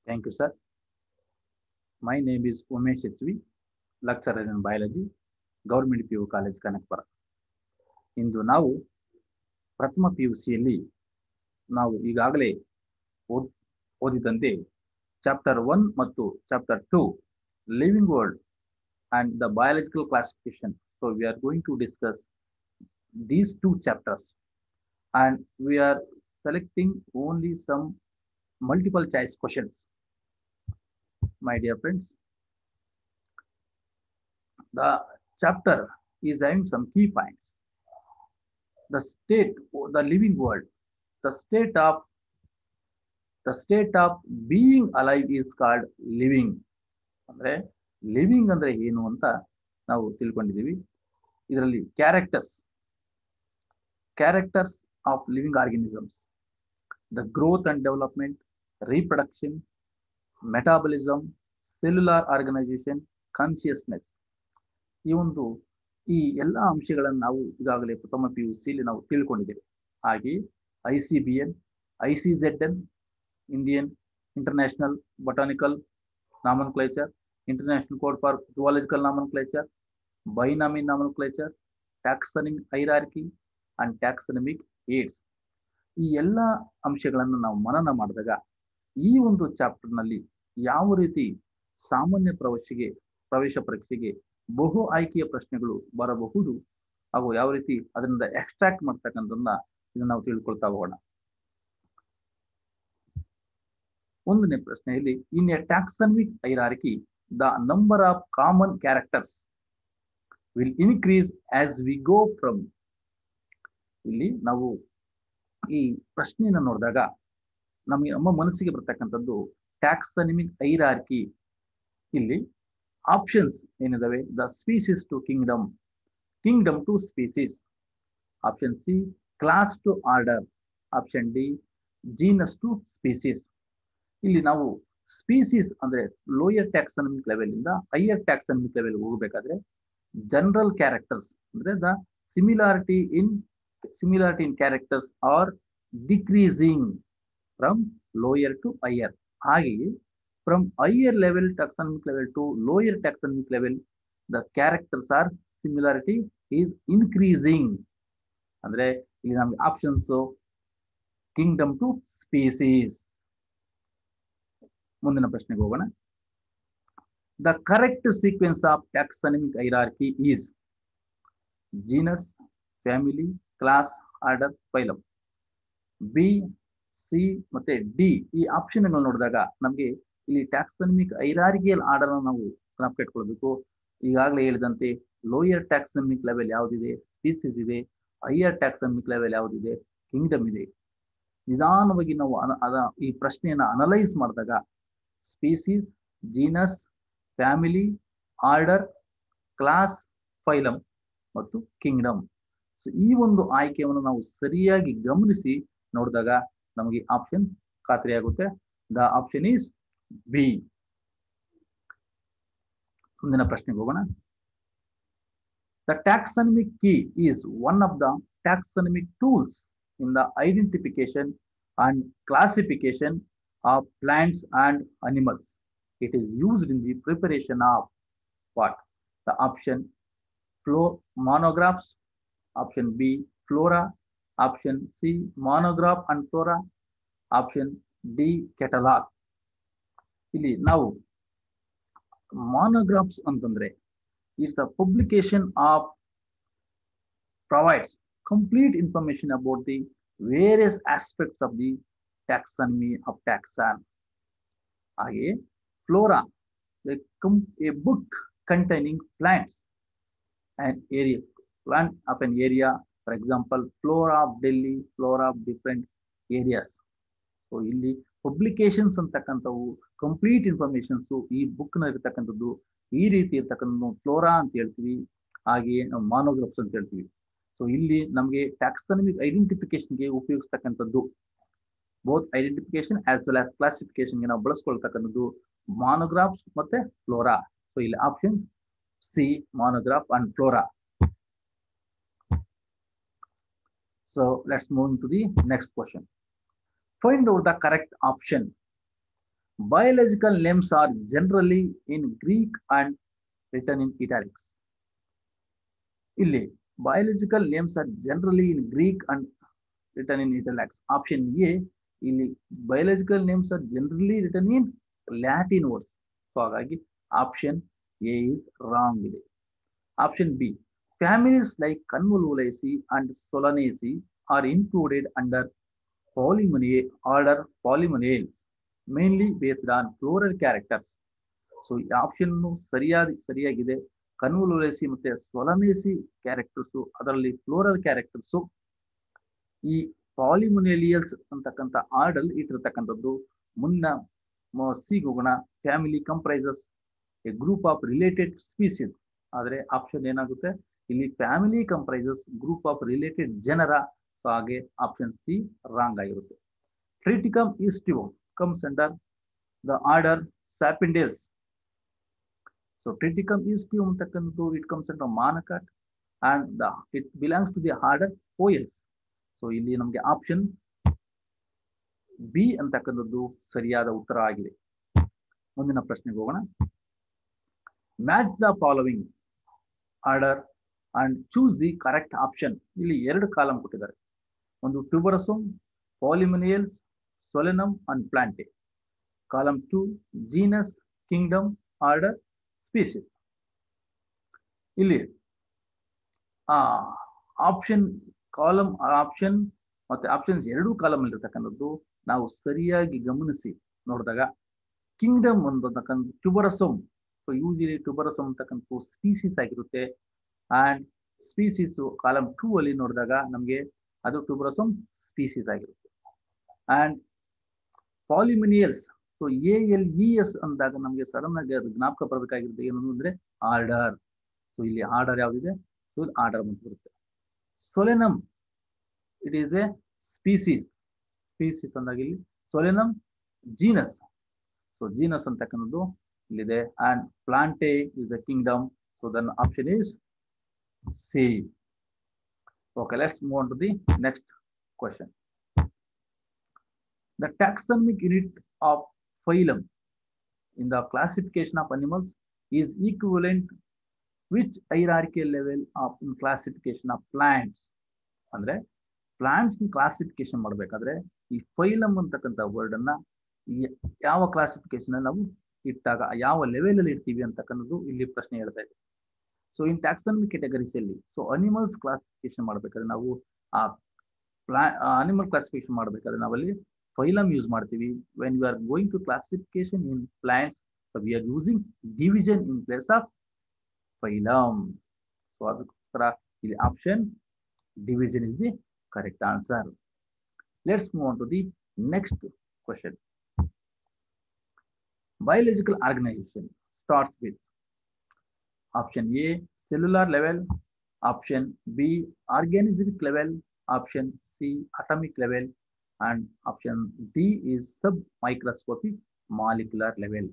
Thank you, sir. My name is Umesh HV, lecturer in biology, Government PU College, Kanakpura. ಇಂದು ನಾವು ಪ್ರಥಮ PUCಯಲ್ಲಿ ನಾವು ಈಗಾಗಲೇ ಓದಿದಂತೆ chapter 1 ಮತ್ತು chapter 2 living world and the biological classification. So we are going to discuss these two chapters, and we are selecting only some multiple choice questions. My dear friends, the chapter is having some key points. The state, the living world, the state of being alive is called living. ಅಂದ್ರೆ living ಅಂದ್ರೆ ಏನು ಅಂತ ನಾವು ತಿಳ್ಕೊಂಡಿದ್ದೀವಿ. ಇದರಲ್ಲಿ characters of living organisms, the growth and development, reproduction, metabolism, cellular organization, consciousness, ಈ ಎಲ್ಲ ಅಂಶಗಳನ್ನು ನಾವು ಈಗಾಗಲೇ ಪ್ರಥಮ PUCಯಲ್ಲಿ ನಾವು ತಿಳ್ಕೊಂಡಿದ್ದೇವೆ. ಹಾಗೆ ICBN, ICZN, Indian international botanical nomenclature, International Code for Zoological Nomenclature, Binomial Nomenclature, Taxonomic Hierarchy and Taxonomic Aids. ಈ ಎಲ್ಲ ಅಂಶಗಳನ್ನು ನಾವು ಮನನ ಮಾಡಿದಾಗ ಈ ಒಂದು ಚಾಪ್ಟರ್ನಲ್ಲಿ ಯಾವ ರೀತಿ ಸಾಮಾನ್ಯ ಪ್ರವೇಶ ಪರೀಕ್ಷೆಗೆ ಬಹು ಆಯ್ಕೆಯ ಪ್ರಶ್ನೆಗಳು ಬರಬಹುದು ಹಾಗೂ ಯಾವ ರೀತಿ ಅದರಿಂದ ಎಕ್ಸ್ಟ್ರಾಕ್ಟ್ ಮಾಡ್ತಕ್ಕಂಥದ್ದನ್ನ ಇದನ್ನು ನಾವು ತಿಳ್ಕೊಳ್ತಾ ಹೋಗೋಣ. ಒಂದನೇ ಪ್ರಶ್ನೆಯಲ್ಲಿ, in a taxonomic hierarchy the number of common characters will increase as we go from. ಇಲ್ಲಿ ನಾವು ಈ ಪ್ರಶ್ನೆಯನ್ನು ನೋಡಿದಾಗ ನಮ್ಮ ಮನಸ್ಸಿಗೆ ಬರ್ತಕ್ಕಂಥದ್ದು ಟ್ಯಾಕ್ಸಾನಮಿಕ್ ಹೈರಾರ್ಕಿ. ಇಲ್ಲಿ ಆಪ್ಷನ್ಸ್ ಏನಿದಾವೆ, the species to kingdom, kingdom to species, option C class to order, option D genus to species. ಇಲ್ಲಿ ನಾವು ಸ್ಪೀಸೀಸ್ ಅಂದ್ರೆ ಲೋಯರ್ ಟ್ಯಾಕ್ಸಾನಮಿಕ್ ಲೆವೆಲ್ ಇಂದ ಹೈಯರ್ ಟ್ಯಾಕ್ಸಾನಮಿಕ್ ಲೆವೆಲ್ ಹೋಗಬೇಕಾದ್ರೆ ಜನರಲ್ ಕ್ಯಾರೆಕ್ಟರ್ಸ್ ಅಂದ್ರೆ the similarity in characters are decreasing from lower to higher. ಹಾಗೆಯೇ from higher level taxonomic level to lower taxonomic level the characters are similarity is increasing. ಅಂದ್ರೆ ಇಲ್ಲಿ ನಮ್ಗೆ options Kingdom to species. ಮುಂದಿನ ಪ್ರಶ್ನೆಗೆ ಹೋಗೋಣ. The correct sequence of taxonomic hierarchy is genus, family, class, order, phylum. B, C ಮತ್ತೆ D ಈ ಆಪ್ಷನ್ಗಳು ನೋಡಿದಾಗ ನಮಗೆ ಇಲ್ಲಿ ಟ್ಯಾಕ್ಸಾನಮಿಕ್ ಹೈರಾರ್ಕಿಯಲ್ ಆರ್ಡರ್ ನಾವು ನೆನಪಿಟ್ಕೊಳ್ಬೇಕು. ಈಗಾಗಲೇ ಹೇಳಿದಂತೆ ಲೋಯರ್ ಟ್ಯಾಕ್ಸಾನಮಿಕ್ ಲೆವೆಲ್ ಯಾವುದಿದೆ, ಸ್ಪೀಸೀಸ್ ಇದೆ. ಹೈಯರ್ ಟ್ಯಾಕ್ಸಾನಮಿಕ್ ಲೆವೆಲ್ ಯಾವುದಿದೆ, ಕಿಂಗ್ಡಮ್ ಇದೆ. ನಿಧಾನವಾಗಿ ನಾವು ಈ ಪ್ರಶ್ನೆಯನ್ನು ಅನಲೈಸ್ ಮಾಡಿದಾಗ species, genus, family, order, class, phylum ಮತ್ತು ಕಿಂಗ್ಡಮ್. ಈ ಒಂದು ಆಯ್ಕೆಯನ್ನು ನಾವು ಸರಿಯಾಗಿ ಗಮನಿಸಿ ನೋಡಿದಾಗ ನಮಗೆ ಆಪ್ಷನ್ ಖಾತ್ರಿಯಾಗುತ್ತೆ. The option is B. ಮುಂದಿನ ಪ್ರಶ್ನೆಗೆ ಹೋಗೋಣ. The taxonomic key is one of the taxonomic tools in the identification and classification of plants and animals. It is used in the preparation of what? The option monographs, option B flora, option C monograph and flora, option D catalog. ಇಲ್ಲಿ ನಾವು monographs ಅಂತಂದ್ರೆ it's a publication of provides complete information about the various aspects of the taxonomy of taxon. ಹಾಗೆ flora, a book containing plants and area, plant of an area, for example flora of Delhi, flora of different areas. So ಇಲ್ಲಿ publications ಅಂತಕ್ಕಂಥವು complete informations ಈ book ನ ಇರತಕ್ಕಂಥದ್ದು ಈ ರೀತಿ ಇರ್ತಕ್ಕಂಥ flora ಅಂತ ಹೇಳ್ತೀವಿ. ಹಾಗೆಯೇ ನಾವು ಮಾನೋಗ್ರಾಫ್ಸ್ ಅಂತ ಹೇಳ್ತೀವಿ. ಸೊ ಇಲ್ಲಿ ನಮಗೆ ಟ್ಯಾಕ್ಸಾನಮಿಕ್ ಐಡೆಂಟಿಫಿಕೇಶನ್ಗೆ ಉಪಯೋಗಿಸ್ತಕ್ಕಂಥದ್ದು both identification as well as ಕ್ಲಾಸಿಫಿಕೇಶನ್ಗೆ ನಾವು ಬಳಸ್ಕೊಳ್ತಕ್ಕಂಥದ್ದು ಮಾನೋಗ್ರಾಫ್ಸ್ ಮತ್ತೆ ಫ್ಲೋರಾ. ಸೊ ಇಲ್ಲಿ options C monograph and flora. So let's move to the next question. Find out the correct option. Biological names are generally in Greek and written in italics. ಇಲ್ಲಿ biological names are generally in Greek and written in italics. Option A, ಇಲ್ಲಿ biological names are generally written in Latin words. So ಹಾಗಾಗಿ option A is wrong ಇದೆ. Option B, families like Convolvulaceae and Solanaceae are included under order Polymonaales, mainly based on floral characters. So ಈ option ಸರಿಯಾಗಿದೆ. Convolvulaceae ಮತ್ತೆ Solanaceae characters, ಅದರಲ್ಲಿ floral characters ಈ Polemoniales ಅಂತಕ್ಕಂಥ order ಇಟ್ಟಿರ್ತಕ್ಕಂಥದ್ದು. ಮುನ್ನ ಸಿ ಹೋಗೋಣ. Family comprises a group of related species. ಆದರೆ ಆಪ್ಷನ್ ಏನಾಗುತ್ತೆ ಇಲ್ಲಿ, family comprises group of related genera. So ಹಾಗೆ ಆಪ್ಷನ್ ಸಿ ರಾಂಗ್ ಆಗಿರುತ್ತೆ. Triticum aestivum comes under the order Sapindales. So Triticum istivum ಅಂತಕ್ಕಂಥದ್ದು it comes under Monocote and it belongs to the order Poales. So ಇಲ್ಲಿ ನಮಗೆ option B ಅಂತಕ್ಕಂಥದ್ದು ಸರಿಯಾದ ಉತ್ತರ ಆಗಿದೆ. ಮುಂದಿನ ಪ್ರಶ್ನೆಗೆ ಹೋಗೋಣ. Match the following order and choose the correct option. ಇಲ್ಲಿ 2 ಕಾಲಮ್ ಕೊಟ್ಟಿದ್ದಾರೆ. ಒಂದು tuberosum, Polemoniales, Solanum and Plantae. Column 2 genus, kingdom, order, species. ಇಲ್ಲಿ ಆಪ್ಷನ್ ಮತ್ತೆ ಆಪ್ಷನ್ಸ್ 2 ಕಾಲಮ್ ಅಲ್ಲಿ ಇರತಕ್ಕಂಥದ್ದು ನಾವು ಸರಿಯಾಗಿ ಗಮನಿಸಿ ನೋಡಿದಾಗ ಕಿಂಗ್ಡಮ್ ಅಂತಕ್ಕಂಥ ಟ್ಯೂಬರಸಮ್. ಸೊ ಯೂಶಲಿ ಟ್ಯೂಬರಸಮ್ ಅಂತಕ್ಕಂಥ ಸ್ಪೀಸೀಸ್ ಆಗಿರುತ್ತೆ. ಅಂಡ್ ಸ್ಪೀಸೀಸ್ ಕಾಲಮ್ 2 ಅಲ್ಲಿ ನೋಡಿದಾಗ ನಮಗೆ ಅದು ಟ್ಯೂಬರಸಮ್ ಸ್ಪೀಸೀಸ್ ಆಗಿರುತ್ತೆ. ಅಂಡ್ ಪಾಲಿಮಿನಿಯಲ್ಸ್, ಸೊ ALES ಅಂದಾಗ ನಮಗೆ ಸಡನ್ ಆಗಿ ಅದು ಜ್ಞಾಪಕ ಬರಬೇಕಾಗಿರುತ್ತೆ ಏನು ಅಂದ್ರೆ ಆರ್ಡರ್. ಸೊ ಇಲ್ಲಿ ಆರ್ಡರ್ ಯಾವ್ದಿದೆ, ಸೊ ಆರ್ಡರ್ ಅಂತ ಬರುತ್ತೆ. Solanum it is a species ಅಂದಾಗ ಇಲ್ಲಿ ಸೊಲೆನಮ್ ಜೀನಸ್. ಸೊ ಜೀನಸ್ ಅಂತಕ್ಕಂಥದ್ದು ಇಲ್ಲಿದೆ. And Plantae is the kingdom. So then option is C. Okay, let's move on to the next question. The taxonomic unit of phylum in the classification of animals is equivalent which hierarchical level of in classification of plants. ಅಂದ್ರೆ plants classification ಮಾಡಬೇಕಾದ್ರೆ ಈ phylum ಅಂತಕ್ಕಂಥ word ಅನ್ನ ಯಾವ classification ನಾವು ಇಟ್ಟಾಗ ಯಾವ level ಅಲ್ಲಿ ಇರ್ತೀವಿ ಅಂತಕ್ಕಂಥದ್ದು ಇಲ್ಲಿ ಪ್ರಶ್ನೆ ಹೇಳ್ತಾ ಇದೆ. ಸೊ ಇನ್ ಟ್ಯಾಕ್ಸಾನಮಿ ಕ್ಯಾಟಗರೀಸ್ ಅಲ್ಲಿ ಸೊ ಅನಿಮಲ್ಸ್ ಕ್ಲಾಸಿಫಿಕೇಶನ್ ಮಾಡಬೇಕಾದ್ರೆ ನಾವು ಆ ಅನಿಮಲ್ ಕ್ಲಾಸಿಫಿಕೇಶನ್ ಮಾಡಬೇಕಾದ್ರೆ ನಾವಲ್ಲಿ ಫೈಲಮ್ ಯೂಸ್ ಮಾಡ್ತೀವಿ. When you are going to classification in plants, we are using division in place of phylum. So ಅದಕ್ಕೋಸ್ಕರ ಇಲ್ಲಿ option division is the correct answer. Let's move on to the next question. Biological organization starts with option A cellular level, option B organismic level, option C atomic level, and option D is submicroscopic molecular level.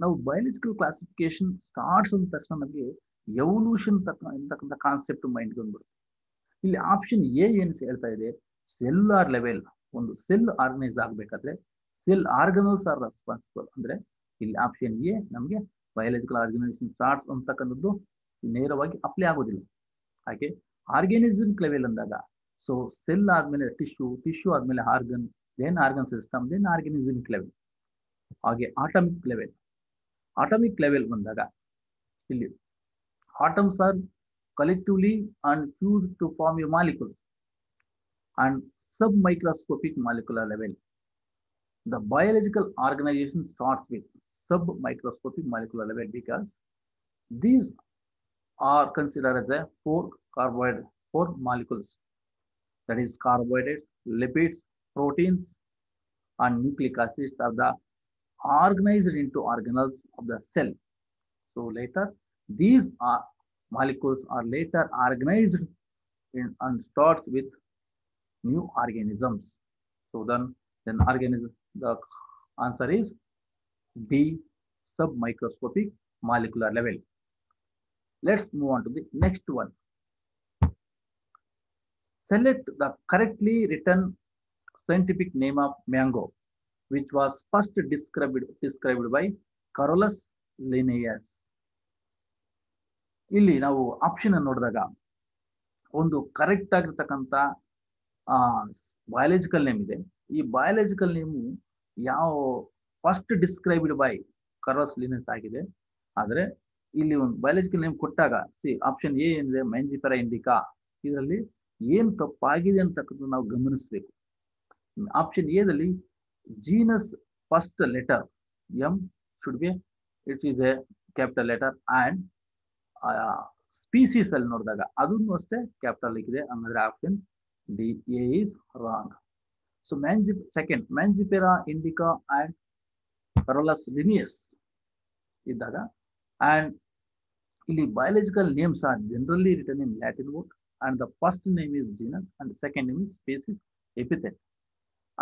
Now biological classification starts ಅಂದ ತಕ್ಷಣ ನಮಗೆ evolution ಅಂತಕ್ಕಂಥ concept mind ಬಂದ್ಬಿಡುತ್ತೆ. ಇಲ್ಲಿ option A ಏನು ಹೇಳ್ತಾ ಇದೆ, cellular level. ಒಂದು ಸೆಲ್ ಆರ್ಗನೈಸ್ ಆಗಬೇಕಾದ್ರೆ ಸೆಲ್ ಆರ್ಗನಲ್ಸ್ ಆರ್ ರೆಸ್ಪಾನ್ಸಿಬಲ್. ಅಂದ್ರೆ ಇಲ್ಲಿ ಆಪ್ಷನ್ ಎ ನಮಗೆ ಬಯಾಲಜಿಕಲ್ ಆರ್ಗನೈಸೇಷನ್ ಸ್ಟಾರ್ಟ್ಸ್ ಅಂತಕ್ಕಂಥದ್ದು ನೇರವಾಗಿ ಅಪ್ಲೈ ಆಗೋದಿಲ್ಲ. ಹಾಗೆ ಆರ್ಗ್ಯಾನಿಸಮಿಕ್ ಲೆವೆಲ್ ಅಂದಾಗ ಸೊ ಸೆಲ್ ಆದ್ಮೇಲೆ ಟಿಶ್ಯೂ ಆದ್ಮೇಲೆ organ, then organ system, then organismic level. ಹಾಗೆ ಆಟಮಿಕ್ ಲೆವೆಲ್ ಬಂದಾಗ ಇಲ್ಲಿ atoms are collectively and fused to form a molecule. And submicroscopic molecular level, the biological organization starts with submicroscopic molecular level because these are considered as a four molecules, that is carbohydrates, lipids, proteins and nucleic acids are the organized into organelles of the cell. So later these molecules are later organized and starts with new organisms. So then organism, the answer is D, submicroscopic molecular level. Let's move on to the next one. Select the correctly written scientific name of mango. which was first described by Carolus Linnaeus. ಇಲ್ಲಿ ನಾವು option ಅನ್ನು ನೋಡಿದಾಗ ಒಂದು correct ಆಗಿರ್ತಕ್ಕಂಥ biological name ಇದೆ. ಈ biological name ಯಾವ first described by Carolus Linnaeus ಆಗಿದೆ. ಆದರೆ ಇಲ್ಲಿ ಒಂದು ಬಯಾಲಜಿಕಲ್ ನೇಮ್ ಕೊಟ್ಟಾಗ ಆಪ್ಷನ್ ಎ ಏನಿದೆ ಮ್ಯಾಂಜಿಫೆರಾ ಇಂಡಿಕಾ, ಇದರಲ್ಲಿ ಏನು ತಪ್ಪಾಗಿದೆ ಅಂತಕ್ಕಂಥ ನಾವು ಗಮನಿಸಬೇಕು. ಆಪ್ಷನ್ ಎದಲ್ಲಿ genus first letter M should be it is a capital letter and species ಅಲ್ಲಿ ನೋಡಿದಾಗ ಅದನ್ನು ಅಷ್ಟೇ ಕ್ಯಾಪಿಟಲ್ ಇದೆ. ಹಂಗಂದ್ರೆ option D A is wrong. So second Mangifera indica and Carolus Linnaeus ಇದ್ದಾಗ ಅಂಡ್ ಇಲ್ಲಿ biological names are generally written in Latin word and the first name is genus and the second name is species epithet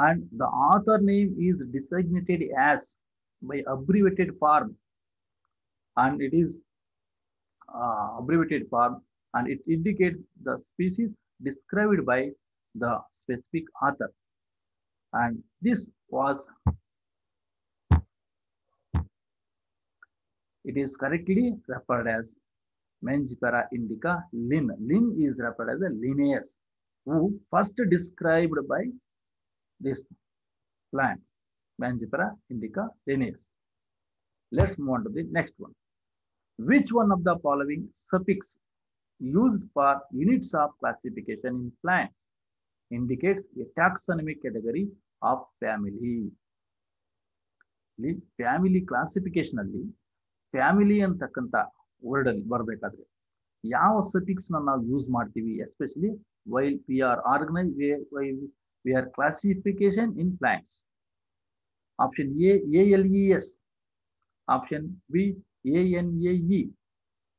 and the author name is designated as by abbreviated form and it is abbreviated form and it indicates the species described by the specific author and this was it is correctly referred as Mangifera indica Linn. Linn is referred as a Linnaeus, who first described by this plant, Mangifera indica Linnaeus. Let's move on to the next one. Which one of the following suffix used for units of classification in plants indicates a taxonomic category of family? Family classification ಅಲ್ಲಿ family ಅಂತಕ್ಕಂಥ word ಅಲ್ಲಿ ಬರಬೇಕಾದ್ರೆ ಯಾವ suffix ನಾವು use ಮಾಡ್ತೀವಿ, especially while we are we are classification in plants. Option A ALES, option B ANAE,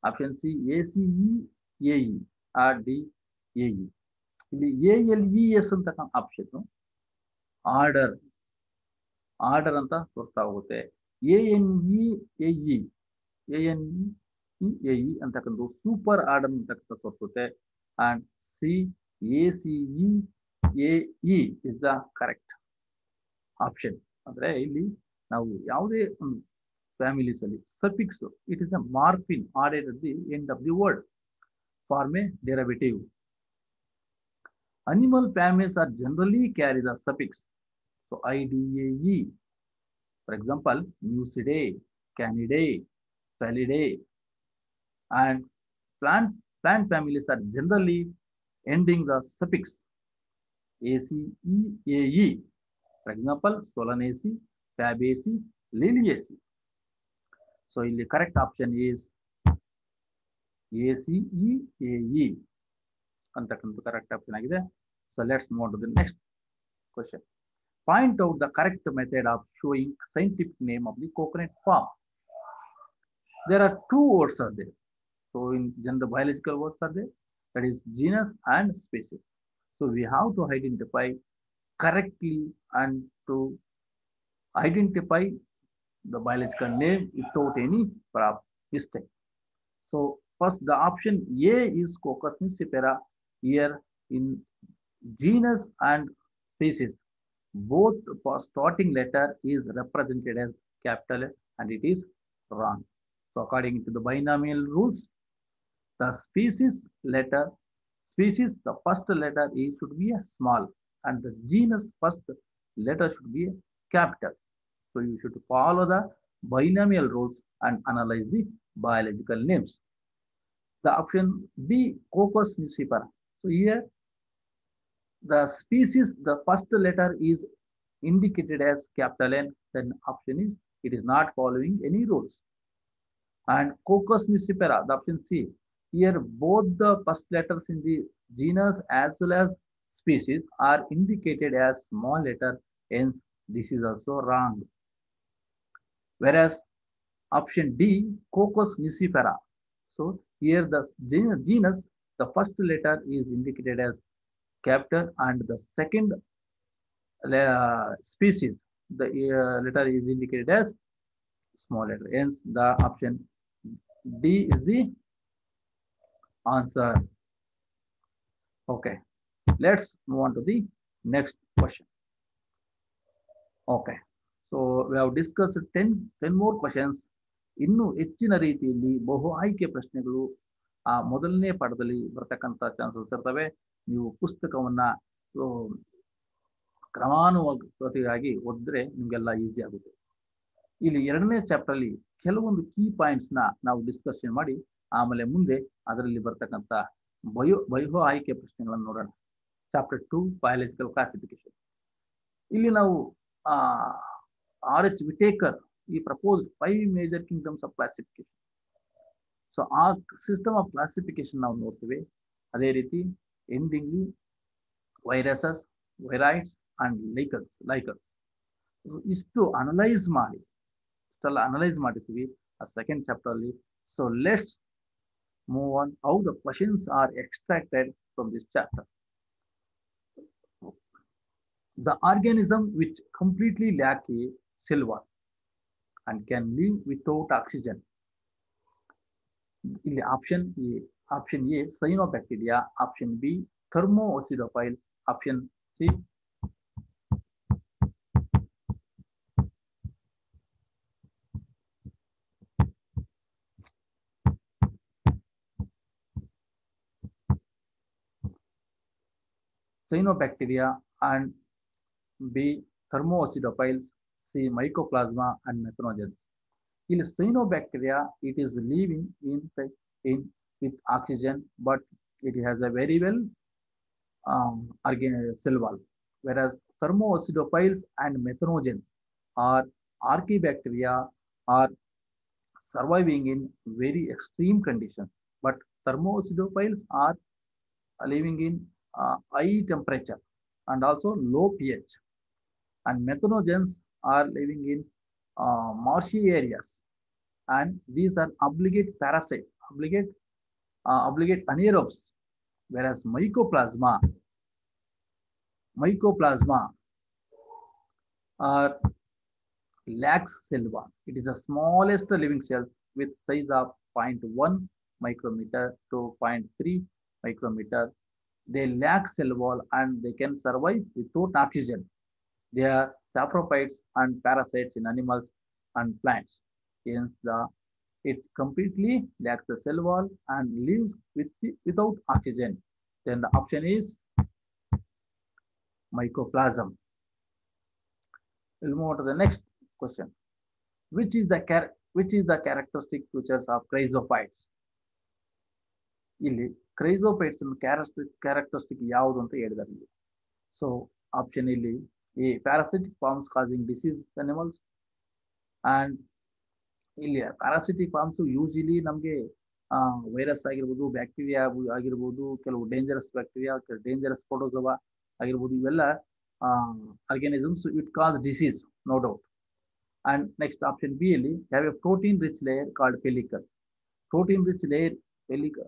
option C ACEAE or D AE. ಇಲ್ಲಿ ALES ಅಂತಕ್ಕಂಥ option order ಅಂತ ತೋರ್ತಾ ಹೋಗುತ್ತೆ. ANEAE ಅಂತಕ್ಕಂಥ ಸೂಪರ್ ಆರ್ಡರ್ ಅಂತಕ್ಕಂಥ ತೋರಿಸುತ್ತೆ and ACEAE is the correct option. ಅಂದ್ರೆ ಇಲ್ಲಿ ನಾವು ಯಾವುದೇ ಒಂದು ಫ್ಯಾಮಿಲೀಸ್ ಅಲ್ಲಿ suffix it is a morpheme added at the end of the word form a derivative. Animal families are generally carry the suffix. So IDAE, for example, Mucidae, Canidae, Felidae, and plant families are generally ending the suffix ACEAE. For example, Solanaceae, Fabaceae, Liliaceae. So the correct option is ACEAE. ಅಂತಕ್ಕಂಥ correct option ಆಗಿದೆ. So let's move to the next question. Find out the correct method of showing scientific name of the coconut palm. There are two words are there. So in general biological words are there, that is genus and species. So we have to identify correctly and to identify the biological name without any mistake. So first the option A is Cocos nucifera. Here in genus and species, both starting letter is represented as capital and it is wrong. So according to the binomial rules, the species, the first letter is should be a small and the genus first letter should be a capital. So you should follow the binomial rules and analyze the biological names. The option B, Cocos nucifera. So here the species, the first letter is indicated as capital N, then option is it is not following any rules. And Cocos nucifera, the option C, here both the first letters in the genus as well as species are indicated as small letter, hence this is also wrong. Whereas option D, Cocos nucifera, so here the genus, the first letter is indicated as capital and the second species, the letter is indicated as small letter. Hence the option D is the answer. Okay, let's move on to the next question. Okay, So we have discussed 10 more questions. ಇನ್ನು ಹೆಚ್ಚಿನ ರೀತಿಯಲ್ಲಿ ಬಹು ಆಯ್ಕೆ ಪ್ರಶ್ನೆಗಳು ಆ ಮೊದಲನೇ ಪಾಠದಲ್ಲಿ ಬರ್ತಕ್ಕಂಥ ಚಾನ್ಸಸ್ ಇರ್ತವೆ. ನೀವು ಪುಸ್ತಕವನ್ನ ಕ್ರಮಾನುಗತವಾಗಿ ಓದಿದ್ರೆ ನಿಮ್ಗೆಲ್ಲ ಈಸಿ ಆಗುತ್ತೆ. ಇಲ್ಲಿ ಎರಡನೇ ಚಾಪ್ಟರ್ ಅಲ್ಲಿ ಕೆಲವೊಂದು ಕೀ ಪಾಯಿಂಟ್ಸ್ ನ ನಾವು ಡಿಸ್ಕಷನ್ ಮಾಡಿ ಆಮೇಲೆ ಮುಂದೆ ಅದರಲ್ಲಿ ಬರ್ತಕ್ಕಂಥ ಬಹು ಆಯ್ಕೆ ಪ್ರಶ್ನೆಗಳನ್ನು ನೋಡೋಣ. Chapter 2 biological classification. ಇಲ್ಲಿ ನಾವು R.H. Whitaker he proposed 5 major kingdoms of classification. So our system of classification ನಾವು ನೋಡ್ತೀವಿ. ಅದೇ ರೀತಿ ಎಂಡಿಂಗ್ಲಿ ವೈರಸಸ್, ವೈರೈಡ್ಸ್ ಅಂಡ್ ಲೈಕರ್ಸ್ ಇಷ್ಟು ಅನಲೈಸ್ ಮಾಡಿ ಇಷ್ಟೆಲ್ಲ ಅನಲೈಸ್ ಮಾಡಿರ್ತೀವಿ ಆ ಸೆಕೆಂಡ್ ಚಾಪ್ಟರ್ ಅಲ್ಲಿ. So let's move on how the questions are extracted from this chapter. The organism which completely lack a cell wall and can live without oxygen. ಇಲ್ಲಿ option A cyanobacteria, option B thermoacidophiles, option C cyanobacteria and B thermoacidophils, C mycoplasma and methanogens. In cyanobacteria, it is living in with oxygen, but it has a very well cell wall. Whereas thermoacidophils and methanogens are archaebacteria are surviving in very extreme conditions, but thermoacidophils are living in high temperature and also low pH, and methanogens are living in marshy areas, and these are obligate parasites, obligate anaerobes, whereas mycoplasma are lacks cell wall. It is the smallest living cells with size of 0.1 micrometer to 0.3 micrometer. They lack cell wall and they can survive without oxygen. They are saprophytes and parasites in animals and plants. Hence, it completely lacks the cell wall and lives without oxygen. Then the option is mycoplasm. We'll move on to the next question. Which is the characteristic features of chrysophytes? ಇಲ್ಲಿ ಕ್ರೈಸೋಫೈಟ್ಸ್ characteristic ಯಾವುದು ಅಂತ ಹೇಳಿದ್ದಾರೆ ಇಲ್ಲಿ. So option ಇಲ್ಲಿ A parasitic forms causing disease animals. And ಇಲ್ಲಿ parasitic forms usually ನಮಗೆ virus ಆಗಿರ್ಬೋದು, bacteria ಆಗಿರ್ಬೋದು, ಕೆಲವು ಡೇಂಜರಸ್ ಬ್ಯಾಕ್ಟೀರಿಯಾ, ಡೇಂಜರಸ್ ಪ್ರೋಟೋಜೋವಾ ಆಗಿರ್ಬೋದು, ಇವೆಲ್ಲ organisms it cause disease, no doubt. And next option B ಅಲ್ಲಿ have a protein rich layer called pellicle. Protein rich layer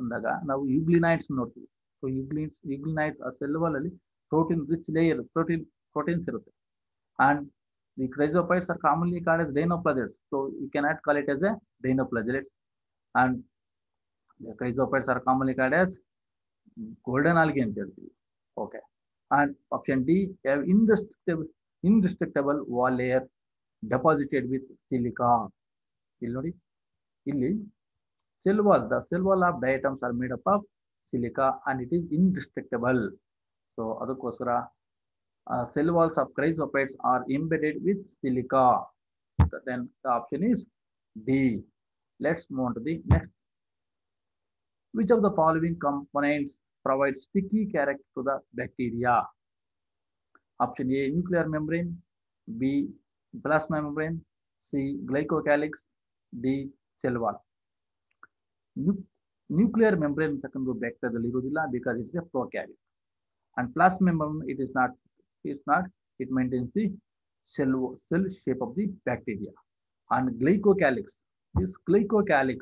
ಅಂದಾಗ ನಾವು ಯುಗ್ಲಿನೈಟ್ಸ್ ನೋಡ್ತೀವಿ. ಸೊ ಯುಗ್ಲಿನೈಟ್ಸ್ ಆ ಸೆಲ್ ವಾಲ್ ಅಲ್ಲಿ ಪ್ರೋಟೀನ್ ರಿಚ್ ಲೇಯರ್ proteins ಇರುತ್ತೆ. And the chrysophytes are commonly called as dinoflagellates. So you cannot call it as a dinoflagellates. And the chrysophytes are commonly called as golden algae ಅಂತ ಹೇಳ್ತೀವಿ. Okay. And option D, have indestructible wall layer deposited with silica. ಇಲ್ಲಿ ನೋಡಿ, ಇಲ್ಲಿ the cell wall of diatoms are made up of silica and it is indestructible. So ಅದಕ್ಕೋಸ್ಕರ cell walls of chrysophytes are embedded with silica. Then the option is D. Let's move on to the next. Which of the following components provides sticky character to the bacteria? Option A, nuclear membrane, B, plasma membrane, C, glycocalyx, D, cell wall. Nuclear membrane ಅಂತಕ್ಕಂಥ ಬ್ಯಾಕ್ಟೀರಿಯಾದಲ್ಲಿ ಇರುವುದಿಲ್ಲ because it is a prokaryote. And plasma membrane it maintains the cell shape of the bacteria. And glycocalyx, this glycocalyx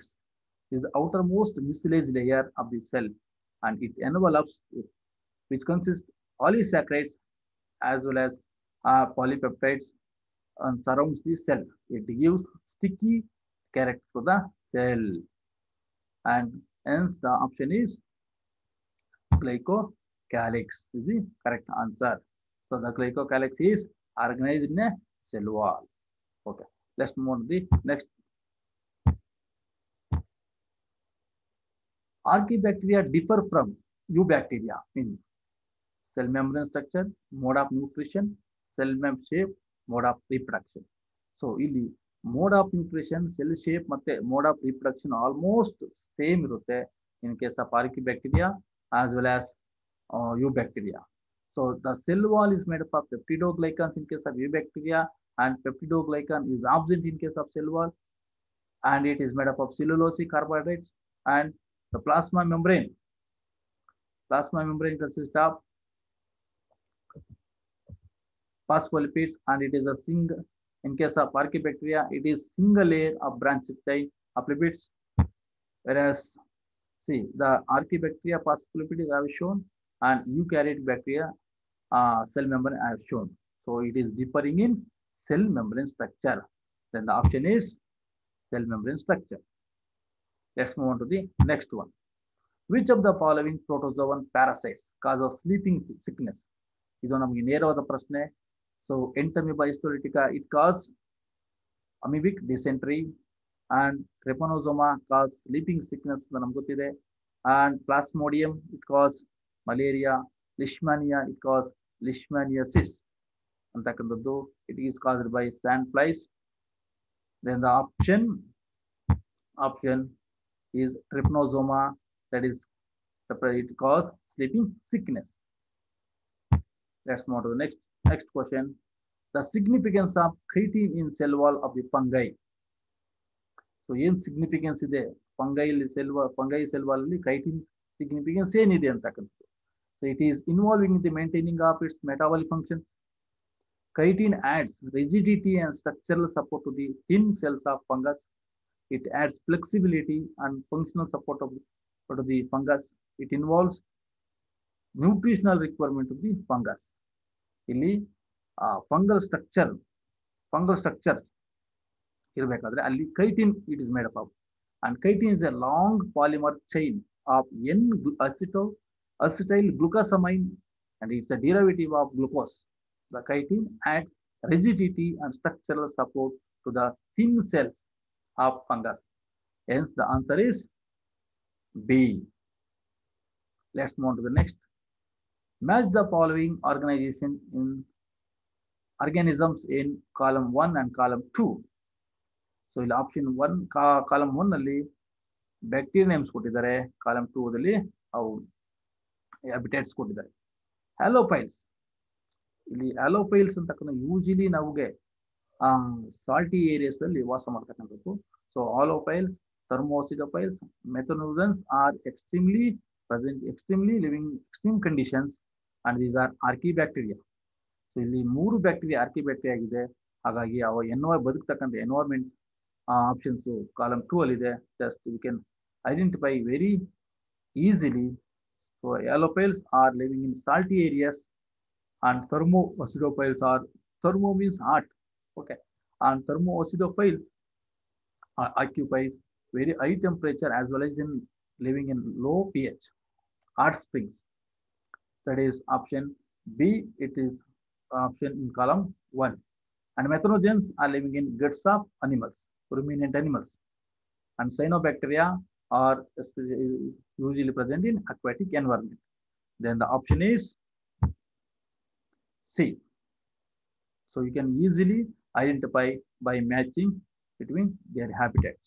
is the outermost mucilage layer of the cell and it envelopes it, which consists polysaccharides as well as polypeptides and surrounds the cell. It gives sticky character to the cell, and hence the option is glycocalyx is the correct answer. So the glycocalyx is organized in a cell wall. Okay, let's move on to the next. Archaebacteria differ from eubacteria in cell membrane structure, mode of nutrition, cell mem shape, mode of reproduction. So ಇಲ್ಲಿ mode of nutrition, cell shape ಮತ್ತೆ mode of reproduction almost same ಇರುತ್ತೆ in case of Archaebacteria as well as eubacteria. So the cell wall is made up of peptidoglycans in case of eubacteria, and peptidoglycan is absent in case of cell wall, and it is made up of cellulosic carbohydrates. And the plasma membrane consists of phospholipids, and it is a single, in case of Archaebacteria, it is single layer of branched chain of lipids, whereas see the Archaebacteria phospholipids I have shown, and eukaryotic bacteria cell membrane I have shown. So it is differing in cell membrane structure. Then the option is cell membrane structure. Let's move on to the next one. Which of the following protozoan parasites causes sleeping sickness? ಇದು ನಮಗೆ ನೇರವಾದ ಪ್ರಶ್ನೆ. So Entamoeba histolytica, it causes amoebic dysentery, and Trypanosoma cause sleeping sickness ನಮ್ಗೆ ಗೊತ್ತಿದೆ, and Plasmodium it cause malaria, Leishmania it cause leishmaniasis ಅಂತಕ್ಕಂಥದ್ದು, it is caused by sandflies. Then the option is Trypanosoma, that is it cause sleeping sickness. Let's move to the next question. The significance of chitin in cell wall of the fungi. So ಏನು significance ಇದೆ fungi cell wall ಅಲ್ಲಿ chitin significance ಏನಿದೆ ಅಂತಕ್ಕಂಥದ್ದು. So it is involving in the maintaining of its metabolic functions. Chitin adds rigidity and structural support to the thin cells of fungus. It adds flexibility and functional support to the fungus. It involves nutritional requirement of the fungus. ಇಲ್ಲಿ fungal structures ಇರಬೇಕಾದ್ರೆ ಅಲ್ಲಿ chitin it is made up of, and chitin is a long polymer chain of N-acetyl glucosamine, and it's a derivative of glucose. The chitin adds rigidity and structural support to the thin cells of fungus. Hence the answer is B. Let's move on to the next. Match the following organisms in column 1 and column 2. So ಇಲ್ಲಿ option 1 column 1 ನಲ್ಲಿ bacteria names ಕೊಟ್ಟಿದ್ದಾರೆ, column 2 ದಲ್ಲಿ ಅವು habitats ಕೊಟ್ಟಿದ್ದಾರೆ. ಹ್ಯಾಲೋಫೈಲ್ಸ್, ಇಲ್ಲಿ ಹ್ಯಾಲೋಫೈಲ್ಸ್ ಅಂತಕ್ಕಂಥ usually ನಮಗೆ salty areas ಅಲ್ಲಿ ವಾಸ ಮಾಡ್ತಕ್ಕಂಥದ್ದು. So halophiles, thermoacidophiles, methanogens are extremely living extreme conditions, and these are Archaebacteria. ಸೊ ಇಲ್ಲಿ 3 ಬ್ಯಾಕ್ಟೀರಿಯಾ ಆರ್ಕಿಬ್ಯಾಕ್ಟೀರಿಯಾ ಆಗಿದೆ, ಹಾಗಾಗಿ ಅವ ಬದುಕ್ತಕ್ಕಂಥ ಎನ್ವೈರ್ಮೆಂಟ್ ಆಪ್ಷನ್ಸ್ ಕಾಲಮ್ 2 ಅಲ್ಲಿ ಇದೆ. Just we can identify very easily. So halophiles are living in salty areas, and thermoacidophiles are, thermo means hot, okay, and thermoacidophiles occupy very high temperature as well as in living in low pH hot springs. That is option B. It is option in column 1. And methanogens are living in guts of animals, ruminant animals, and cyanobacteria are usually present in aquatic environment. Then the option is C. So you can easily identify by matching between their habitats.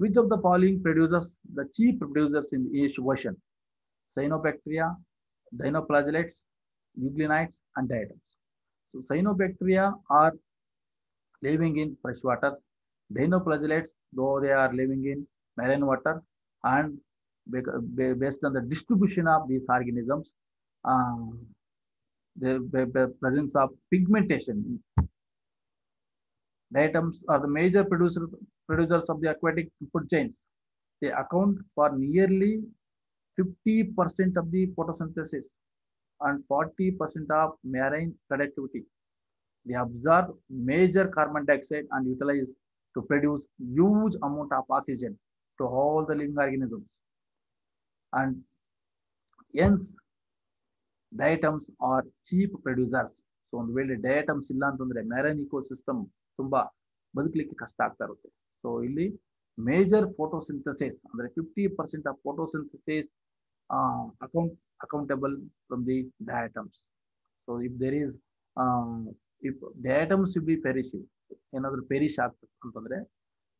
Which of the following produces the chief producers in the ocean? Cyanobacteria, dinoflagellates, euglenites, and diatoms. So cyanobacteria are living in fresh water. Dinoflagellates, though they are living in marine water, and based on the distribution of these organisms, the presence of pigmentation. Diatoms are the major producers of the aquatic food chains. They account for nearly 50% of the photosynthesis and 40% of marine productivity. They absorb major carbon dioxide and utilize to produce huge amount of oxygen to all the living organisms. And hence, diatoms are cheap producers. So ಒಂದು ವೇಳೆ ಡಯಾಟಮ್ಸ್ ಇಲ್ಲ ಅಂತಂದ್ರೆ ಮ್ಯಾರೈನ್ ecosystem ತುಂಬಾ ಬದುಕಲಿಕ್ಕೆ ಕಷ್ಟ ಆಗ್ತಾ ಇರುತ್ತೆ. So ಇಲ್ಲಿ ಮೇಜರ್ ಫೋಟೋಸಿಂಥಸಿಸ್ ಅಂದ್ರೆ 50% of photosynthesis accountable from the diatoms. So if there is if diatoms should be perishing, ಏನಾದ್ರು ಪೆರಿಶ್ ಆಗ್ತದೆ ಅಂತಂದ್ರೆ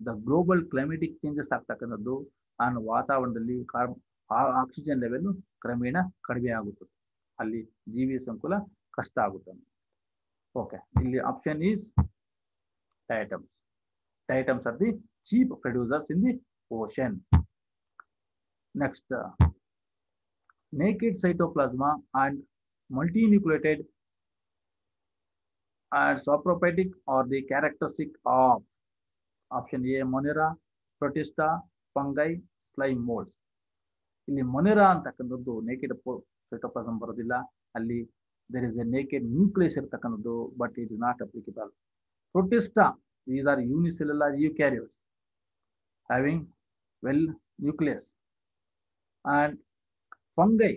ದ ಗ್ಲೋಬಲ್ ಕ್ಲೈಮೆಟಿಕ್ ಚೇಂಜಸ್ ಆಗ್ತಕ್ಕಂಥದ್ದು ಆನ್ ವಾತಾವರಣದಲ್ಲಿ ಆಕ್ಸಿಜನ್ ಲೆವೆಲ್ ಕ್ರಮೇಣ ಕಡಿಮೆ ಆಗುತ್ತದೆ, ಅಲ್ಲಿ ಜೀವಿ ಸಂಕುಲ ಕಷ್ಟ ಆಗುತ್ತೆ. ಓಕೆ, ಇಲ್ಲಿ option is diatoms. Diatoms are the chief producers in the ocean. Next, naked cytoplasma and multinucleated and saprophytic are the characteristic of option A Monera, Protista, fungi, slime molds. ಇಲ್ಲಿ ಮೊನೆರಾ ಅಂತಕ್ಕಂಥದ್ದು ನೇಕೆಡ್ ಸೈಟೋಪ್ಲಾಸಮ್ ಬರೋದಿಲ್ಲ, ಅಲ್ಲಿ there is a naked nucleus ಇರತಕ್ಕಂಥದ್ದು, but it is not applicable. Protista, these are unicellular eukaryotes having well nucleus. And fungi,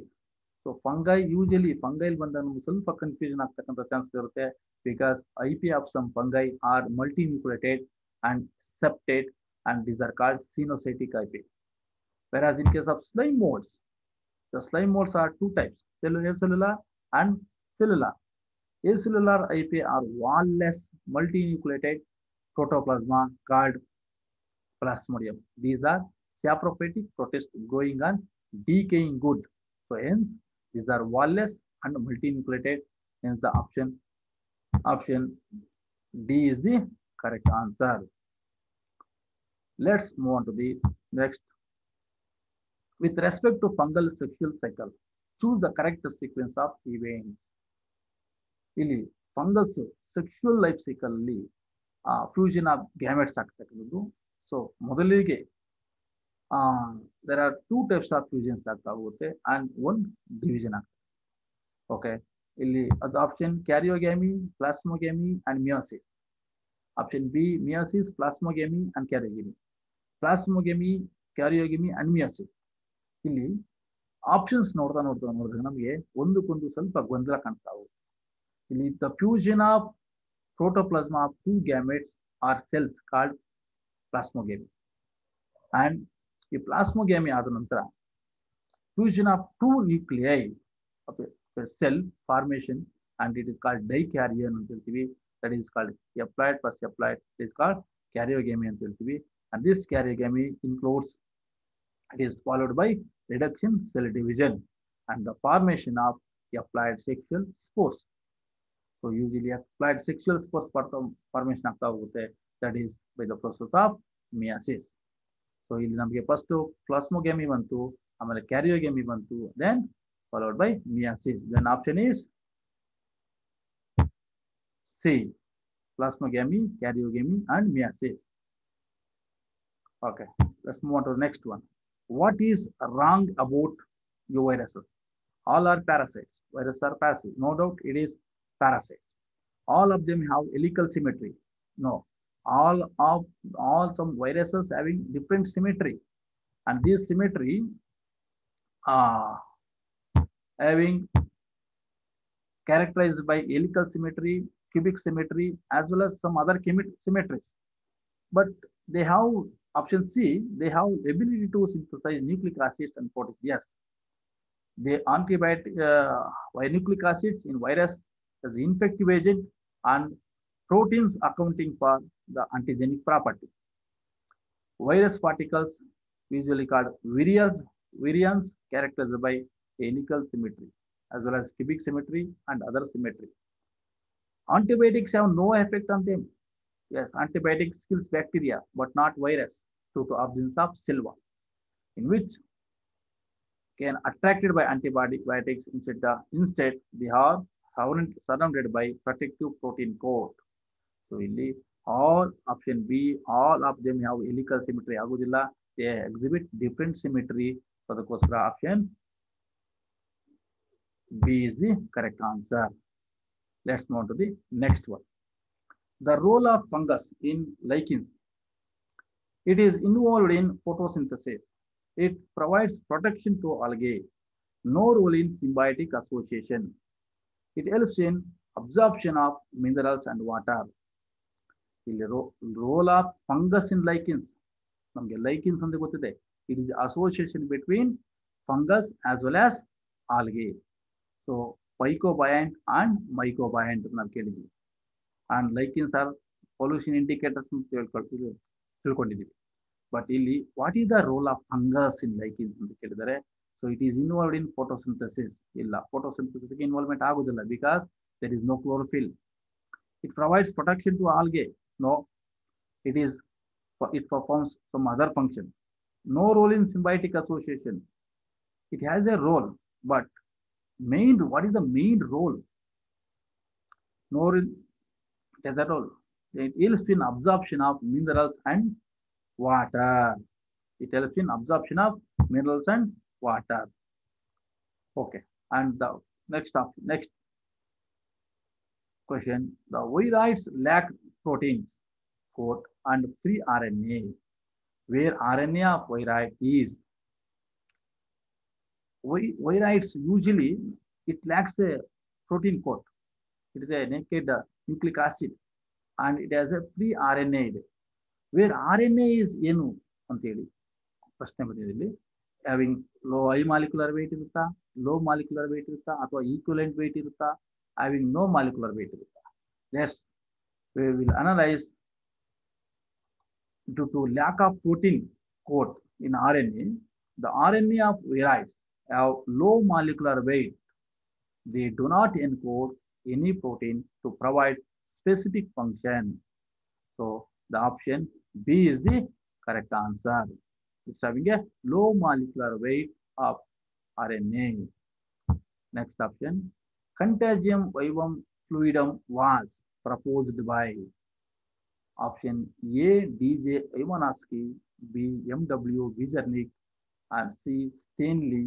so fungi usually fungi ಬಂದ ನಮಗೆ ಸ್ವಲ್ಪ confusion ಆಗ್ತಕ್ಕಂಥ chances ಇರುತ್ತೆ, because IP of some fungi are multinucleated and septate and these are called cenocytic IP. Whereas in case of slime molds, the slime molds are two types, acellular and cellular. Acellular IP are wall-less multinucleated protoplasma called plasmodium. These are saprophytic protists growing on decaying wood. So hence these are wall-less and multinucleated. Hence the option D is the correct answer. Let's move on to the next. With respect to fungal sexual cycle, choose the correct sequence of events. ಇಲ್ಲಿ fungals sexual life cycle ಅಲ್ಲಿ fusion of gametes ಆಗ್ತಕ್ಕಂಥದ್ದು. So ಮೊದಲಿಗೆ there are 2 types of fusions ಆಗ್ತಾ ಹೋಗುತ್ತೆ and 1 division ಆಗ್ತದೆ. Okay, ಇಲ್ಲಿ ಅದು option karyogamy, plasmogamy and meiosis. Option B meiosis, plasmogamy and karyogamy, plasmogamy, karyogamy and meiosis. ಇಲ್ಲಿ options ನೋಡಿದಾಗ ನಮಗೆ ಒಂದಕ್ಕೊಂದು ಸ್ವಲ್ಪ ಗೊಂದಲ ಕಾಣಿಸ್ತಾ ಹೋಗುತ್ತೆ. ಇಲ್ಲಿ the fusion of protoplasma of 2 gametes or cells called plasmogamy, and ಈ plasmogamy ಆದ ನಂತರ fusion of 2 nuclei of a cell formation and it is called dikaryon ಅಂತ ಹೇಳ್ತೀವಿ. That is called haploid plus haploid, it is called karyogamy ಅಂತ ಹೇಳ್ತೀವಿ. And this karyogamy includes, it is followed by reduction cell division and the formation of haploid sexual spores. So usually haploid sexual spores formation ಆಗ್ತಾ ಹೋಗುತ್ತೆ, that is by the process of meiosis. So ಇಲ್ಲಿ ನಮಗೆ first ಪ್ಲಾಸ್ಮೋಗ್ಯಾಮಿ ಬಂತು, ಆಮೇಲೆ ಕ್ಯಾರಿಯೋಗ್ಯಾಮಿ ಬಂತು, then followed by meiosis. Then option is C, plasmogamy, karyogamy and meiosis. Okay, let's move on to the next one. What is wrong about euviruses? All are parasites. Viruses are parasites. No doubt it is parasites. All of them have helical symmetry. No, all some viruses having different symmetry, and this symmetry having characterized by helical symmetry, cubic symmetry, as well as some other symmetries. But they have option C, they have ability to synthesize nucleic acids and proteins. Yes, they antibiotic nucleic acids in virus as infective agent and proteins accounting for the antigenic property. Virus particles usually called virions characterized by helical symmetry as well as cubic symmetry and other symmetry. Antibiotics have no effect on them. Yes, antibiotics kills bacteria but not virus due to absence of cell wall, in which can attracted by antibiotics. Instead they are surrounded by protective protein coat. So ಇಲ್ಲಿ all option B, all of them have helical symmetry ಆಗುವುದಿಲ್ಲ, they exhibit different symmetry. ಅದಕ್ಕೋಸ್ಕರ option B is the correct answer. Let's move on to the next one. The role of fungus in lichens. It is involved in photosynthesis. It provides protection to algae. No role in symbiotic association. It helps in absorption of minerals and water. ಇಲ್ಲಿ role of fungus in lichens, ನಮಗೆ lichens ಅಂತ ಗೊತ್ತಿದೆ. It is association between fungus as well as algae. So phycobiont and mycobiont ನಾವು ಕೇಳಿದ್ವಿ. And lichens are pollution indicators ಅಂತ ತಿಳ್ಕೊಂಡಿದ್ದೀವಿ. But ಇಲ್ಲಿ what is the role of fungus in lichens ಅಂತ ಕೇಳಿದರೆ, so it is involved in photosynthesis. ಇಲ್ಲ, ಫೋಟೋಸಿಂಥಸಿಸ್ಗೆ involvement ಆಗುದಿಲ್ಲ, because there is no chlorophyll. It provides protection to algae. No, it performs some other function. No role in symbiotic association. It has a role, but what is the main role? No role. It has a role. It helps in absorption of minerals and water. It helps in absorption of minerals and water. Okay, and the next question, the viroids lack proteins, quote, and free RNA, where RNA of viroid is. Viroids usually, it lacks a protein coat. It is a naked nucleic acid, and it has a free RNA. Where RNA is ಏನು ಅಂತ ಹೇಳಿ ಪ್ರಶ್ನೆ ಬಂದಿದೆ. Having high molecular wait ಇರುತ್ತಾ, low molecular wait ಇರುತ್ತಾ, ಅಥವಾ equivalent wait ಇರುತ್ತಾ, having no molecular weight. Yes, we will analyze. Due to lack of protein coat in RNA, the RNA of viroids have low molecular weight. They do not encode any protein to provide specific function. So the option B is the correct answer. It's having a low molecular weight of RNA. Next option. Contagium vivum fluidum was proposed by option A. D.J. Ivanovsky, B. M.W. Vizernik, and C. Stanley,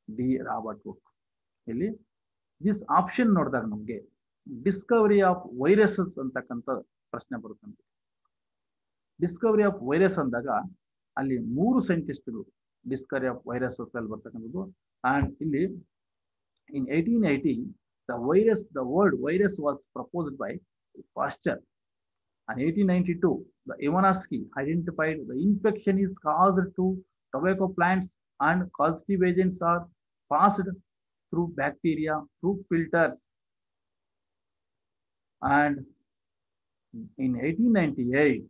D. Robert Hooke. ಇಲ್ಲಿ this option ನೋಡಿದಾಗ ನಮಗೆ Discovery of viruses ಅಂತಕ್ಕಂಥ ಪ್ರಶ್ನೆ ಬರುತ್ತಂತೆ. Discovery of virus ಅಂದಾಗ ಅಲ್ಲಿ 3 ಸೈಂಟಿಸ್ಟ್ಗಳು Discovery of viruses ಅಲ್ಲಿ ಬರ್ತಕ್ಕಂಥದ್ದು. And ಇಲ್ಲಿ in 1880, the word virus was proposed by Pasteur. In 1892, the Ivanovsky identified the infection is caused to tobacco plants and causative agents are passed through bacteria through filters. And in 1898,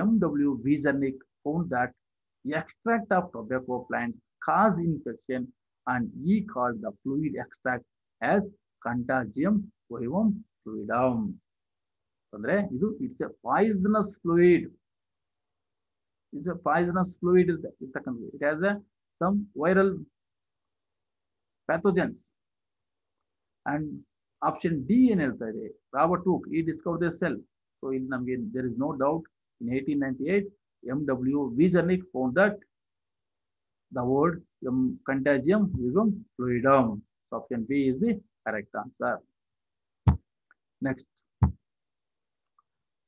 M.W. Vizernik found that the extract of tobacco plants cause infection, and he called the fluid extract as Contagium vivum fluidum. ಅಂದ್ರೆ ಇದು it's a poisonous fluid. It's a poisonous fluid ಇರ್ತಕ್ಕಂಥದ್ದು. It has a some viral pathogens. And option D ಏನ್ ಹೇಳ್ತಾ ಇದೆ, Robert Hooke ಈ discover the cell. So ಇಲ್ಲಿ ನಮಗೆ there is no doubt. In 1898, M.W. Vizernik found that the word Contagium vivum fluidum. So option B is the correct answer. Next,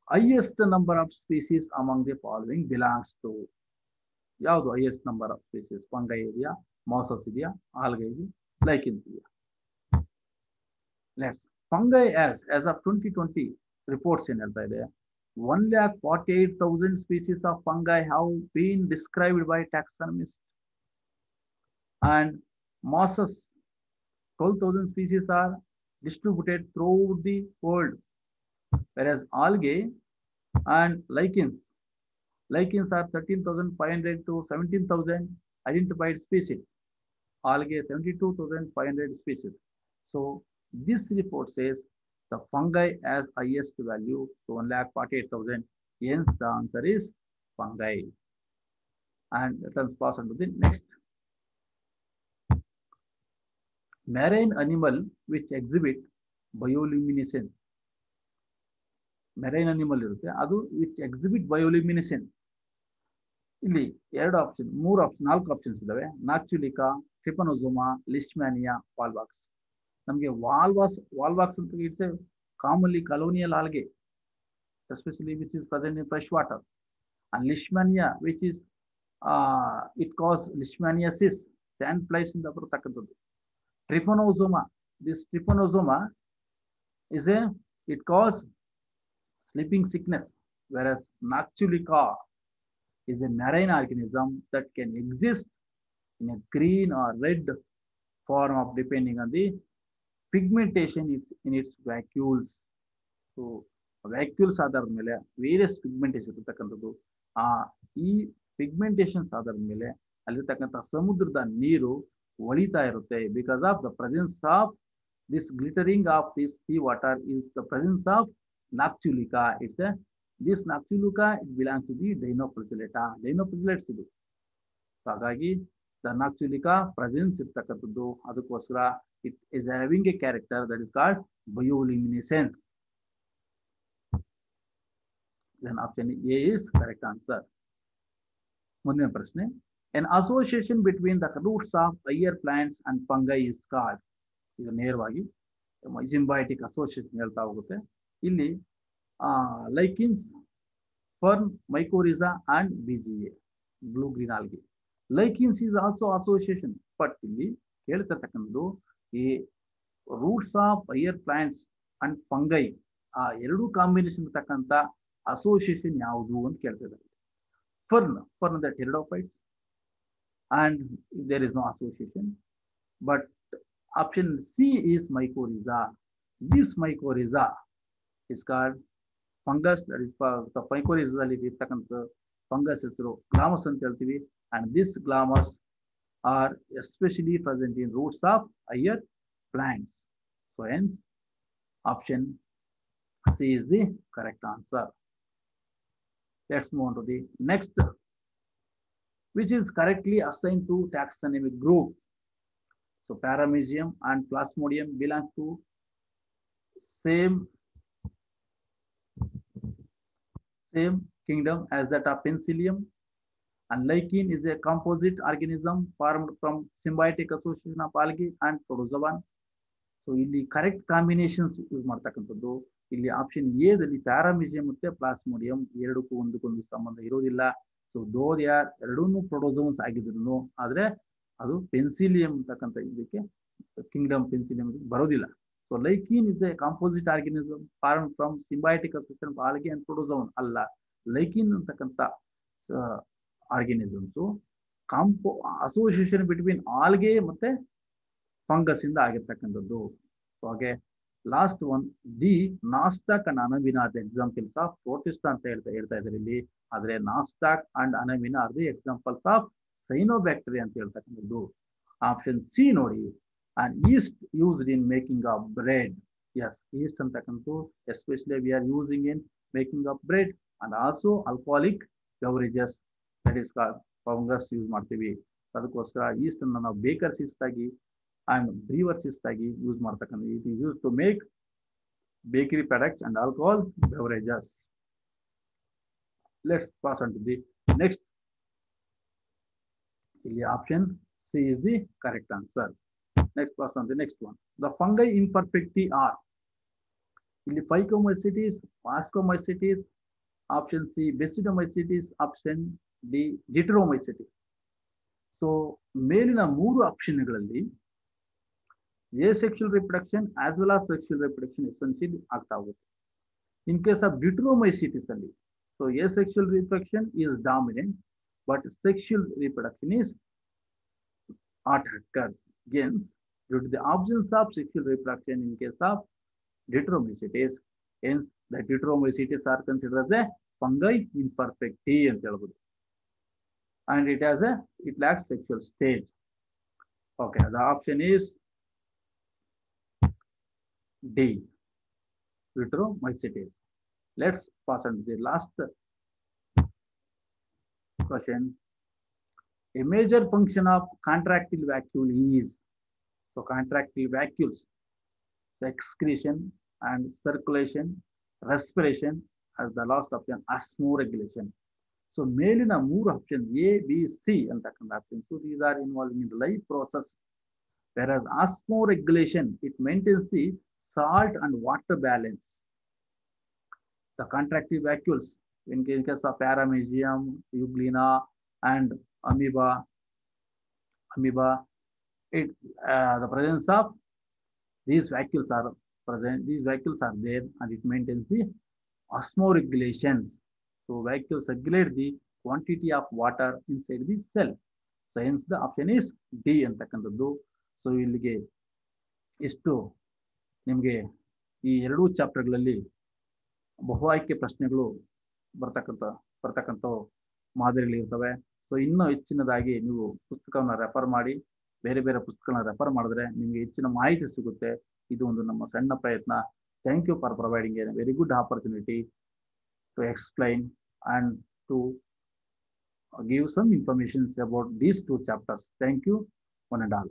highest number of species among the following belongs to. ಯಾವುದು highest number of species? Fungi ಇದೆಯಾ, masses ಇದೆಯಾ, algae ಇದೆಯಾ, ಲೈಕಿನ್ಸ್ ಇದೆಯಾ? Let's fungi as of 2020 reports ಏನ್ ಹೇಳ್ತಾ ಇದೆ, 1,48,000 species of fungi have been described by taxonomists, and mosses 12,000 species are distributed throughout the world, whereas algae and lichens are 13,500 to 17,000 identified species. Algae 72,500 species. So this report says the fungi has highest value to 1,48,000. Hence the answer is fungi. And let us pass on to the next. Marine animal which exhibit bioluminescence. Marine animal ಇರುತ್ತೆ, ಅದು which exhibit bioluminescence. ಇಲ್ಲಿ 4 options ಇದಾವೆ. ನಾಕ್ಚುಲಿಕಾ, ಟ್ರಿಪನೋಸೋಮಾ, ಲಿಸ್ಟ್ಮ್ಯಾನಿಯಾ, ವಾಲ್ವಾಕ್ಸ್. ನಮಗೆ ವಾಲ್ವಾಕ್ಸ್ ಅಂತ it's A commonly colonial algae, especially which is present in fresh water. And Leishmania, which is it causes leishmaniasis, sand flies ಇಂದ ಬರತಕ್ಕಂಥದ್ದು. Trypanosoma, this trypanosoma is a it causes sleeping sickness, whereas Noctiluca is a marine organism that can exist in a green or red form of depending on the pigmentation in its vacuoles. So vacuoles ಆಧಾರದ ಮೇಲೆ various pigmentation ಇರ್ತಕ್ಕಂಥದ್ದು. ಆ ಈ pigmentations ಆಧಾರದ ಮೇಲೆ ಅಲ್ಲಿರ್ತಕ್ಕಂಥ ಸಮುದ್ರದ ನೀರು ಒಳಿತಾ ಇರುತ್ತೆ. Because of the presence of this glittering of this sea water is the presence of Noctiluca. It's this Noctiluca it belongs to the Dinoflagellata. Dinoflagellates ಇದು. ಹಾಗಾಗಿ ದ ನಾಕ್ಚುಲಿಕಾ ಪ್ರೆಸೆನ್ಸ್ ಇರ್ತಕ್ಕಂಥದ್ದು. ಅದಕ್ಕೋಸ್ಕರ it is having a character that is called bioluminescence. Then option A is correct answer. ಮುಂದಿನ ಪ್ರಶ್ನೆ, an association between the roots of higher plants and fungi is called. ಇದು ನೇರವಾಗಿ symbiotic association ಹೇಳ್ತಾ ಹೋಗುತ್ತೆ. ಇಲ್ಲಿ lichens, fern, mycorrhiza and BGA, blue green algae. Lichens is also association. But ಇಲ್ಲಿ ಕೇಳ್ತಿರ್ತಕ್ಕಂಥದ್ದು ಈ roots of higher plants and fungi, ಆ ಎರಡು ಕಾಂಬಿನೇಷನ್ ಇರ್ತಕ್ಕಂಥ ಅಸೋಸಿಯೇಷನ್ ಯಾವುದು ಅಂತ ಕೇಳ್ತಿದ್ದಾರೆ. Fern the pteridophytes and there is no association. But option C is mycorrhiza. This mycorrhiza is called fungus. That is the mycorrhiza ಅಲ್ಲಿ ಇರ್ತಕ್ಕಂಥ ಫಂಗಸ್ ಹೆಸರು ಗ್ಲಾಮಸ್ ಅಂತ ಹೇಳ್ತೀವಿ. And this glamus are especially present in roots of higher plants. So hence option C is the correct answer. Let's move on to the next, which is correctly assigned to taxonomic group. So Paramecium and Plasmodium belong to same kingdom as that of Penicillium, and lichen is a composite organism formed from symbiotic association of algae and protozoan. So ಇಲ್ಲಿ correct combinations use ಮಾಡ್ತಕ್ಕಂಥದ್ದು. ಇಲ್ಲಿ option A ದಲ್ಲಿ ಪ್ಯಾರಾಮಿಜಿಯಂ ಮತ್ತೆ plasmodium ಎರಡಕ್ಕೂ ಒಂದಕ್ಕೊಂದು ಸಂಬಂಧ ಇರೋದಿಲ್ಲ. So though they are ಎರಡೂ ಪ್ರೊಟೋಸೋನ್ಸ್ ಆಗಿದ್ರು, ಆದ್ರೆ ಅದು ಪೆನ್ಸಿಲಿಯಂ ಅಂತಕ್ಕಂಥ ಇದಕ್ಕೆ ಕಿಂಗ್ಡಮ್ ಪೆನ್ಸಿಲಿಯಂ ಬರೋದಿಲ್ಲ. So lichen is a composite organism form from symbiotic association of algae and protozoan. ಅಲ್ಲ, ಲೈಕಿನ್ ಅಂತಕ್ಕಂಥ ಆರ್ಗನಿಸಮ್ಸು ಅಸೋಸಿಯೇಷನ್ ಬಿಟ್ವೀನ್ ಆಲ್ಗೆ ಮತ್ತೆ ಫಂಗಸ್ ಇಂದ ಆಗಿರ್ತಕ್ಕಂಥದ್ದು. ಸೊ ಹಾಗೆ last one, the Nostoc and ಅನಮಿನಾ are the examples of protist ಅಂತ ಹೇಳ್ತಾ ಇದ್ದಾರೆ ಇಲ್ಲಿ. ಆದ್ರೆ ನಾಸ್ಟಾಕ್ ಅಂಡ್ ಅನಮಿನಾ are the examples of cyanobacteria ಅಂತ ಹೇಳ್ತಕ್ಕಂಥದ್ದು. ಆಪ್ಷನ್ ಸಿ ನೋಡಿ, and yeast used in making of bread. S, yeast ಅಂತಕ್ಕಂಥದ್ದು especially we are using in making of bread and also alcoholic beverages, that is called fungus use ಮಾಡ್ತೀವಿ. ಅದಕ್ಕೋಸ್ಕರ yeast ಅನ್ನು ನಾವು baker's yeast ಆಗಿ and brewers yeast ಆಗಿ use ಮಾಡ್ತಕ್ಕಂಥ. It is use to make bakery products and alcohol beverages. Let's pass on to the next. ಇಲ್ಲಿ option C is the correct answer. Next pass on the next one. The fungi imperfecti are. ಇಲ್ಲಿ Phycomycetes, ವಾಸ್ಕೋಮೈಸಿಟಿಸ್, option C Basidiomycetes, option D Deuteromycetes. So ಮೇಲಿನ ಮೂರು ಆಪ್ಷನ್ಗಳಲ್ಲಿ asexual reproduction as well as sexual reproduction essentially ಆಗ್ತಾ ಹೋಗುತ್ತೆ. In case of Deuteromycetes ಅಲ್ಲಿ, so asexual reproduction is dominant, but sexual reproduction is not occurs. Hence, due to the absence of sexual reproduction in case of Deuteromycetes, hence the Deuteromycetes are considered as a fungi imperfecti ಅಂತ ಹೇಳ್ಬೋದು. And it lacks sexual stage. Okay, the option is D, Deuteromycetes. Let's pass on to the last question. A major function of contractile vacuole is, so contractile vacuoles, so excretion and circulation, respiration as the last option, osmoregulation. So ಮೇಲಿನ ಮೂರು option A B C ಅಂತಕ್ಕಂಥ option, so these are involving in the life process, whereas osmoregulation it maintains the salt and water balance. The contractile vacuoles in case of Paramecium, Euglena and amoeba, the presence of these vacuoles are present. These vehicles are there and it maintains the osmoregulations. So vehicles regulate the quantity of water inside the cell. So hence the option is D ಅಂತಕ್ಕಂಥದ್ದು. So ಇಲ್ಲಿಗೆ ಇಷ್ಟು ನಿಮಗೆ ಈ ಎರಡೂ ಚಾಪ್ಟರ್ಗಳಲ್ಲಿ ಬಹು ಆಯ್ಕೆ ಪ್ರಶ್ನೆಗಳು ಬರ್ತಕ್ಕಂಥ ಮಾದರಿಗಳಿರ್ತವೆ. ಸೊ ಇನ್ನೂ ಹೆಚ್ಚಿನದಾಗಿ ನೀವು ಪುಸ್ತಕವನ್ನು ರೆಫರ್ ಮಾಡಿ, ಬೇರೆ ಬೇರೆ ಪುಸ್ತಕಗಳನ್ನ ರೆಫರ್ ಮಾಡಿದ್ರೆ ನಿಮಗೆ ಹೆಚ್ಚಿನ ಮಾಹಿತಿ ಸಿಗುತ್ತೆ. ಇದು ಒಂದು ನಮ್ಮ ಸಣ್ಣ ಪ್ರಯತ್ನ. Thank you for providing a very good opportunity to explain and to give some information about these two chapters. Thank you, one and all.